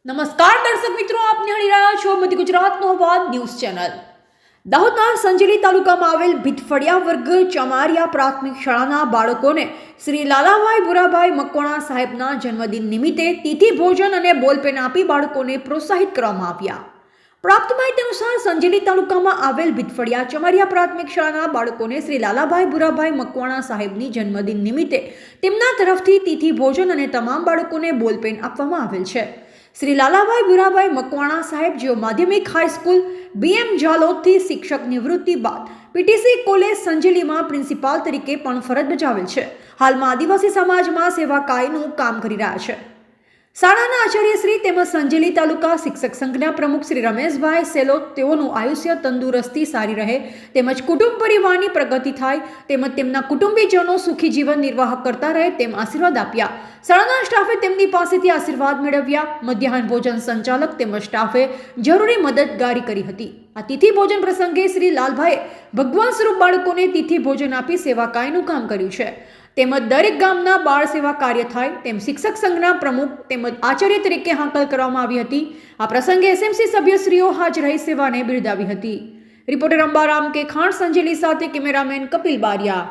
નમસ્કાર દર્શક મિત્રો, આપ નિહાળી રહ્યા છો મધ્ય ગુજરાતનો અવાજ ન્યૂઝ ચેનલ. દાહોદના સંજેલી તાલુકામાં આવેલ ભીતફળિયા વર્ગ ચમારિયા પ્રાથમિક શાળાના બાળકોને શ્રી લાલાભાઈ ભુરાભાઈ મકવાણા સાહેબના જન્મદિન નિમિત્તે તિથિ ભોજન અને બોલપેન આપી બાળકોને પ્રોત્સાહિત કરવામાં આવ્યા. પ્રાપ્ત માહિતી અનુસાર સંજેલી તાલુકામાં આવેલ ભીતફળિયા ચમારિયા પ્રાથમિક શાળાના બાળકોને શ્રી લાલાભાઈ ભુરાભાઈ મકવાણા સાહેબની જન્મદિન નિમિત્તે તેમના તરફથી તિથિ ભોજન અને તમામ બાળકોને બોલપેન આપવામાં આવેલ છે. શ્રી લાલાભાઈ ભુરાભાઈ મકવાણા સાહેબ જેઓ માધ્યમિક હાઈસ્કૂલ BM ઝાલોદથી શિક્ષક નિવૃત્તિ બાદ PTC કોલેજ સંજેલીમાં પ્રિન્સિપાલ તરીકે પણ ફરજ બજાવેલ છે. હાલમાં આદિવાસી સમાજમાં સેવા કાયનું કામ કરી રહ્યા છે. શાળાના આચાર્ય શ્રી તેમજ સંજેલી તાલુકા શિક્ષક સંઘના પ્રમુખ શ્રી રમેશભાઈ સેલોત તેઓનું આયુષ્ય તંદુરસ્તી સારી રહે તેમજ કુટુંબ પરિવારની પ્રગતિ થાય તેમજ તેમના કુટુંબીજનો સુખી જીવન નિર્વાહ કરતા રહે તેમ આશીર્વાદ આપ્યા. શાળાના સ્ટાફે તેમની પાસેથી આશીર્વાદ મેળવ્યા. મધ્યાહન ભોજન સંચાલક તેમજ સ્ટાફે જરૂરી મદદગારી કરી હતી. આ તિથિ ભોજન પ્રસંગે શ્રી લાલભાઈએ ભગવાન સ્વરૂપ બાળકોને તિથિ ભોજન આપી સેવા કાયનું કામ કર્યું છે. તેમજ દરેક ગામના બાળ સેવા કાર્ય થાય તેમ શિક્ષક સંઘના પ્રમુખ તેમજ આચાર્ય તરીકે હાકલ કરવામાં આવી હતી. આ પ્રસંગે SMC સભ્યશ્રીઓ હાજર રહી સેવાને બિરદાવી હતી. રિપોર્ટર અંબારામ કે ખાણ સંજેલી સાથે કેમેરામેન કપિલ બારિયા.